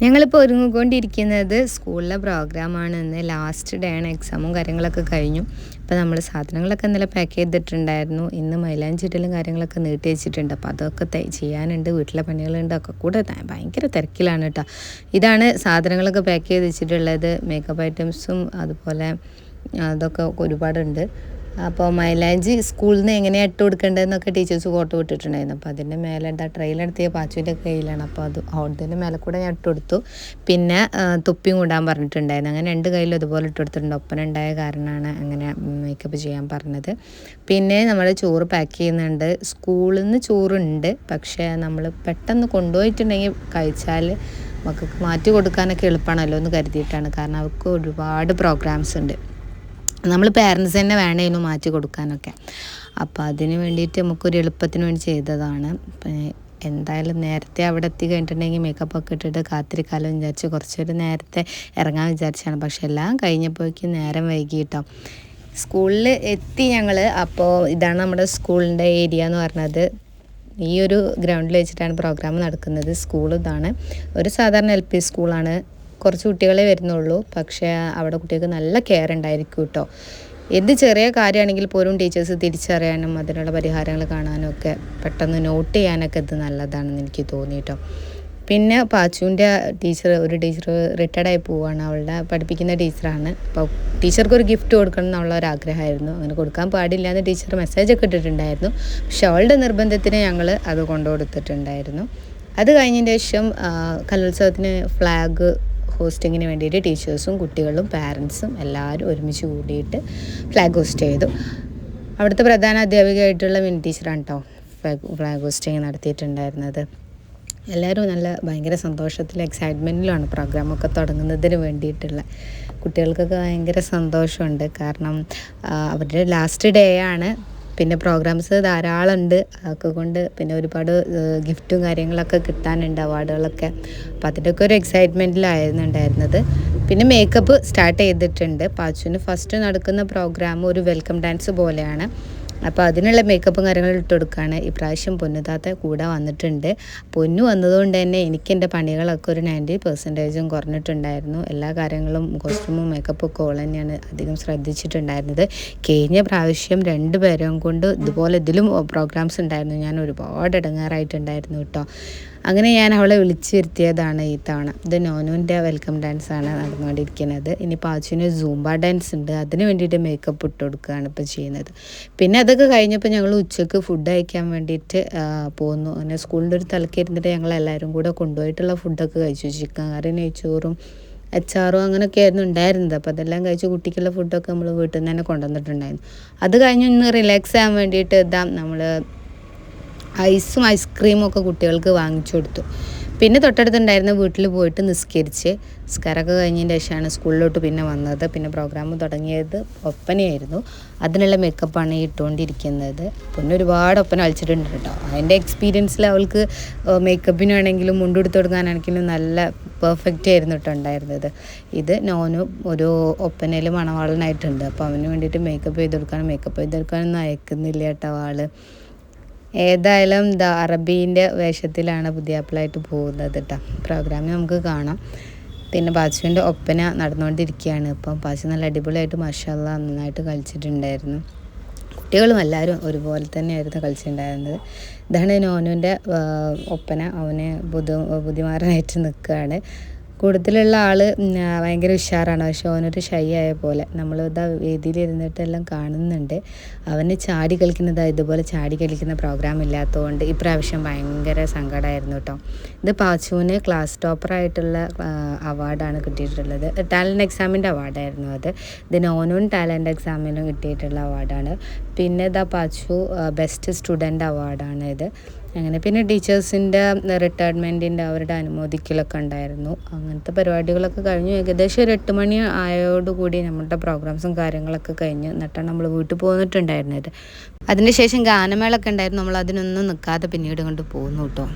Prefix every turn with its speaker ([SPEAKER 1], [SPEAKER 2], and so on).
[SPEAKER 1] ഞങ്ങളിപ്പോൾ ഒരുങ്ങിക്കൊണ്ടിരിക്കുന്നത് സ്കൂളിലെ പ്രോഗ്രാമാണ്. ഇന്ന് ലാസ്റ്റ് ഡേ ആണ്. എക്സാമും കാര്യങ്ങളൊക്കെ കഴിഞ്ഞു. അപ്പോൾ നമ്മൾ സാധനങ്ങളൊക്കെ ഇന്നലെ പാക്ക് ചെയ്തിട്ടുണ്ടായിരുന്നു. ഇന്ന് മൈലാഞ്ചിടലും കാര്യങ്ങളൊക്കെ നീട്ടി വെച്ചിട്ടുണ്ട്. അപ്പോൾ അതൊക്കെ ചെയ്യാനുണ്ട്, വീട്ടിലെ പണികളുണ്ട്, ഒക്കെ കൂടെ ഭയങ്കര തിരക്കിലാണ് കേട്ടോ. ഇതാണ് സാധനങ്ങളൊക്കെ പാക്ക് ചെയ്ത് വെച്ചിട്ടുള്ളത്. മേക്കപ്പ് ഐറ്റംസും അതുപോലെ അതൊക്കെ ഒരുപാടുണ്ട്. അപ്പോൾ മൈലാഞ്ചി സ്കൂളിൽ നിന്ന് എങ്ങനെയാണ് ഇട്ട് കൊടുക്കേണ്ടതെന്നൊക്കെ ടീച്ചേഴ്സ് ഫോട്ടോ വിട്ടിട്ടുണ്ടായിരുന്നു. അപ്പോൾ അതിൻ്റെ മേലെ എന്താ ട്രെയിലെടുത്തിയ പാച്ചുവിൻ്റെ കയ്യിലാണ്. അപ്പോൾ അത് അതിൻ്റെ മേലെ കൂടെ ഞാൻ ഇട്ട് കൊടുത്തു. പിന്നെ തുപ്പിയും കൂടാൻ പറഞ്ഞിട്ടുണ്ടായിരുന്നു. അങ്ങനെ 2 കയ്യിലും അതുപോലെ ഇട്ട് കൊടുത്തിട്ടുണ്ട്. ഒപ്പന ഉണ്ടായ കാരണമാണ് അങ്ങനെ മേക്കപ്പ് ചെയ്യാൻ പറഞ്ഞത്. പിന്നെ നമ്മൾ ചോറ് പാക്ക് ചെയ്യുന്നുണ്ട്. സ്കൂളിൽ നിന്ന് ചോറുണ്ട്, പക്ഷേ നമ്മൾ പെട്ടെന്ന് കൊണ്ടുപോയിട്ടുണ്ടെങ്കിൽ കഴിച്ചാൽ മക്കൾക്ക് മാറ്റി കൊടുക്കാനൊക്കെ എളുപ്പമാണല്ലോ എന്ന് കരുതിയിട്ടാണ്. കാരണം അവർക്ക് ഒരുപാട് പ്രോഗ്രാംസ് ഉണ്ട്. നമ്മൾ പേരൻസ് തന്നെ വേണേനു മാറ്റി കൊടുക്കാനൊക്കെ. അപ്പോൾ അതിന് വേണ്ടിയിട്ട് നമുക്കൊരു എളുപ്പത്തിന് വേണ്ടി ചെയ്തതാണ്. എന്തായാലും നേരത്തെ അവിടെ എത്തി കഴിഞ്ഞിട്ടുണ്ടെങ്കിൽ മേക്കപ്പൊക്കെ ഇട്ടിട്ട് കാത്തിരിക്കാലോ വിചാരിച്ച് കുറച്ചൊരു നേരത്തെ ഇറങ്ങാൻ വിചാരിച്ചാണ്. പക്ഷെ എല്ലാം കഴിഞ്ഞപ്പോഴേക്കും നേരം വൈകിട്ടോ. സ്കൂളിൽ എത്തി ഞങ്ങൾ. അപ്പോൾ ഇതാണ് നമ്മുടെ സ്കൂളിൻ്റെ ഏരിയ എന്ന് പറഞ്ഞത്. ഈ ഒരു ഗ്രൗണ്ടിൽ വെച്ചിട്ടാണ് പ്രോഗ്രാം നടക്കുന്നത്. സ്കൂൾ ഇതാണ്. ഒരു സാധാരണ LP സ്കൂളാണ്. കുറച്ച് കുട്ടികളെ വരുന്നുള്ളൂ, പക്ഷേ അവിടെ കുട്ടികൾക്ക് നല്ല കെയർ ഉണ്ടായിരിക്കും കേട്ടോ. എന്ത് ചെറിയ കാര്യമാണെങ്കിൽ പോലും ടീച്ചേഴ്സ് തിരിച്ചറിയാനും അതിനുള്ള പരിഹാരങ്ങൾ കാണാനും ഒക്കെ പെട്ടെന്ന് നോട്ട് ചെയ്യാനൊക്കെ ഇത് നല്ലതാണെന്ന് എനിക്ക് തോന്നി കേട്ടോ. പിന്നെ പാച്ചുവിൻ്റെ ഒരു ടീച്ചർ റിട്ടയർഡായി പോവുകയാണ്. അവളുടെ പഠിപ്പിക്കുന്ന ടീച്ചറാണ്. അപ്പോൾ ടീച്ചർക്കൊരു ഗിഫ്റ്റ് കൊടുക്കണം എന്നുള്ള ഒരാഗ്രഹമായിരുന്നു. അങ്ങനെ കൊടുക്കാൻ പാടില്ല എന്ന് ടീച്ചർ മെസ്സേജൊക്കെ ഇട്ടിട്ടുണ്ടായിരുന്നു. പക്ഷെ അവളുടെ നിർബന്ധത്തിന് ഞങ്ങൾ അത് കൊണ്ടുകൊടുത്തിട്ടുണ്ടായിരുന്നു. അത് കഴിഞ്ഞതിന് ശേഷം കലോത്സവത്തിന് ഫ്ലാഗ് ഹോസ്റ്റിങ്ങിന് വേണ്ടിയിട്ട് ടീച്ചേഴ്സും കുട്ടികളും പാരൻസും എല്ലാവരും ഒരുമിച്ച് കൂടിയിട്ട് ഫ്ലാഗ് ഹോസ്റ്റ് ചെയ്തു. അവിടുത്തെ പ്രധാന അധ്യാപികയായിട്ടുള്ള മിനി ടീച്ചറാണ് കേട്ടോ ഫ്ലാഗ് ഹോസ്റ്റിങ് നടത്തിയിട്ടുണ്ടായിരുന്നത്. എല്ലാവരും ഭയങ്കര സന്തോഷത്തിലും എക്സൈറ്റ്മെൻറ്റിലുമാണ് പ്രോഗ്രാമൊക്കെ തുടങ്ങുന്നതിന് വേണ്ടിയിട്ടുള്ള. കുട്ടികൾക്കൊക്കെ ഭയങ്കര സന്തോഷമുണ്ട്. കാരണം അവരുടെ ലാസ്റ്റ് ഡേ ആണ്. പിന്നെ പ്രോഗ്രാംസ് ധാരാളമുണ്ട്. അതൊക്കെ കൊണ്ട് പിന്നെ ഒരുപാട് ഗിഫ്റ്റും കാര്യങ്ങളൊക്കെ കിട്ടാനുണ്ട്, അവാർഡുകളൊക്കെ. അപ്പോൾ അതിൻ്റെയൊക്കെ ഒരു എക്സൈറ്റ്മെൻറ്റിലായിരുന്നു ഉണ്ടായിരുന്നത്. പിന്നെ മേക്കപ്പ് സ്റ്റാർട്ട് ചെയ്തിട്ടുണ്ട്. പാച്ചുവിന് ഫസ്റ്റ് നടക്കുന്ന പ്രോഗ്രാം ഒരു വെൽക്കം ഡാൻസ് പോലെയാണ്. അപ്പോൾ അതിനുള്ള മേക്കപ്പും കാര്യങ്ങളും ഇട്ട് കൊടുക്കുകയാണ്. ഇപ്രാവശ്യം പൊന്നുതാത്ത കൂടെ വന്നിട്ടുണ്ട്. പൊന്നു വന്നതുകൊണ്ട് തന്നെ എനിക്ക് എൻ്റെ പണികളൊക്കെ ഒരു 90% കുറഞ്ഞിട്ടുണ്ടായിരുന്നു. എല്ലാ കാര്യങ്ങളും കോസ്റ്റ്യൂമും മേക്കപ്പും ഒക്കെ ഓൾ തന്നെയാണ് അധികം ശ്രദ്ധിച്ചിട്ടുണ്ടായിരുന്നത്. കഴിഞ്ഞ പ്രാവശ്യം 2 പേരും കൊണ്ട് ഇതുപോലെ ഇതിലും പ്രോഗ്രാംസ് ഉണ്ടായിരുന്നു. ഞാൻ ഒരുപാട് ഇടങ്ങാറായിട്ടുണ്ടായിരുന്നു കേട്ടോ. അങ്ങനെ ഞാൻ അവളെ വിളിച്ചു വരുത്തിയതാണ് ഈ തവണ. ഇത് നോനുവിൻ്റെ വെൽക്കം ഡാൻസാണ് നടന്നുകൊണ്ടിരിക്കുന്നത്. ഇനി പാച്ചുവിന് സൂംബ ഡാൻസ് ഉണ്ട്. അതിന് വേണ്ടിയിട്ട് മേക്കപ്പ് ഇട്ട് കൊടുക്കുകയാണ് ഇപ്പോൾ ചെയ്യുന്നത്. പിന്നെ അതൊക്കെ കഴിഞ്ഞപ്പോൾ ഞങ്ങൾ ഉച്ചയ്ക്ക് ഫുഡ് കഴിക്കാൻ വേണ്ടിയിട്ട് പോന്നു. അങ്ങനെ സ്കൂളിൻ്റെ ഒരു തലക്ക് ഇരുന്നിട്ട് ഞങ്ങളെല്ലാവരും കൂടെ കൊണ്ടുപോയിട്ടുള്ള ഫുഡൊക്കെ കഴിച്ചു. ചിക്കൻ കറി, നെയ്ച്ചോറും അച്ചാറും അങ്ങനെയൊക്കെ ആയിരുന്നു ഉണ്ടായിരുന്നത്. അപ്പോൾ അതെല്ലാം കഴിച്ച് കുട്ടിക്കുള്ള ഫുഡൊക്കെ നമ്മൾ വീട്ടിൽ നിന്ന് തന്നെ കൊണ്ടുവന്നിട്ടുണ്ടായിരുന്നു. അത് കഴിഞ്ഞ് ഒന്ന് റിലാക്സ് ചെയ്യാൻ വേണ്ടിയിട്ട് നമ്മൾ ഐസും ഐസ്ക്രീമും ഒക്കെ കുട്ടികൾക്ക് വാങ്ങിച്ചു കൊടുത്തു. പിന്നെ തൊട്ടടുത്തുണ്ടായിരുന്ന വീട്ടിൽ പോയിട്ട് നിസ്കാരമൊക്കെ കഴിഞ്ഞതിന് ശേഷമാണ് സ്കൂളിലോട്ട് പിന്നെ വന്നത്. പിന്നെ പ്രോഗ്രാം തുടങ്ങിയത് ഒപ്പനയായിരുന്നു. അതിനുള്ള മേക്കപ്പാണ് ഇട്ടുകൊണ്ടിരിക്കുന്നത്. പിന്നെ ഒരുപാട് ഒപ്പന കളിച്ചിട്ടുണ്ട് കേട്ടോ. അതിൻ്റെ എക്സ്പീരിയൻസിൽ അവൾക്ക് മേക്കപ്പിനാണെങ്കിലും മുണ്ടെടുത്ത് കൊടുക്കാനാണെങ്കിലും നല്ല പെർഫെക്റ്റ് ആയിരുന്നു കേട്ടോ ഉണ്ടായിരുന്നത്. ഇത് നോനും ഒരു ഒപ്പനയിൽ മണവാളനായിട്ടുണ്ട്. അപ്പോൾ അവന് വേണ്ടിയിട്ട് മേക്കപ്പ് ചെയ്തെടുക്കാനൊന്നും അയക്കുന്നില്ല കേട്ടോ ആൾ. ഏതായാലും അറബീൻ്റെ വേഷത്തിലാണ് പുതിയാപ്പിളായിട്ട് പോകുന്നത് കേട്ടോ. പ്രോഗ്രാമിൽ നമുക്ക് കാണാം. പിന്നെ പാച്ചുവിൻ്റെ ഒപ്പന നടന്നുകൊണ്ടിരിക്കുകയാണ്. ഇപ്പം പാച്ചു നല്ല അടിപൊളിയായിട്ട് മാഷാഅല്ലാ നന്നായിട്ട് കളിച്ചിട്ടുണ്ടായിരുന്നു. കുട്ടികളും എല്ലാവരും ഒരുപോലെ തന്നെയായിരുന്നു കളിച്ചിട്ടുണ്ടായിരുന്നത്. ഇതാണ് നോനുവിൻ്റെ ഒപ്പന. അവന് ബുദ്ധിമാരനായിട്ട് നിൽക്കുകയാണ്. കൂടുതലുള്ള ആൾ ഭയങ്കര ഉഷാറാണ്. പക്ഷെ അവനൊരു ഷൈ ആയ പോലെ നമ്മളിതാ വേദിയിലിരുന്നിട്ടെല്ലാം കാണുന്നുണ്ട്. അവന് ചാടി കളിക്കുന്നത് ഇതുപോലെ ചാടി കളിക്കുന്ന പ്രോഗ്രാം ഇല്ലാത്തതുകൊണ്ട് ഇപ്രാവശ്യം ഭയങ്കര സങ്കടമായിരുന്നു കേട്ടോ. ഇത് പാച്ചുവിന് ക്ലാസ് ടോപ്പറായിട്ടുള്ള അവാർഡാണ് കിട്ടിയിട്ടുള്ളത്. ടാലൻറ്റ് എക്സാമിൻ്റെ അവാർഡായിരുന്നു അത്. ഇത് നോനും ടാലൻറ്റ് എക്സാമിനും കിട്ടിയിട്ടുള്ള അവാർഡാണ്. പിന്നെ പാച്ചു ബെസ്റ്റ് സ്റ്റുഡൻറ്റ് അവാർഡാണ് ഇത്. അങ്ങനെ പിന്നെ ടീച്ചേഴ്സിൻ്റെ റിട്ടയർമെൻറ്റിൻ്റെ അവരുടെ അനുമോദിക്കലൊക്കെ ഉണ്ടായിരുന്നു. അങ്ങനത്തെ പരിപാടികളൊക്കെ കഴിഞ്ഞു. ഏകദേശം ഒരു 8 മണി ആയോടുകൂടി നമ്മളുടെ പ്രോഗ്രാംസും കാര്യങ്ങളൊക്കെ കഴിഞ്ഞ് എന്നിട്ടാണ് നമ്മൾ വീട്ടിൽ പോന്നിട്ടുണ്ടായിരുന്നത്. അതിനുശേഷം ഗാനമേളൊക്കെ ഉണ്ടായിരുന്നു. നമ്മൾ അതിനൊന്നും നിൽക്കാതെ പിന്നീട് കൊണ്ട് പോകുന്നു കേട്ടോ.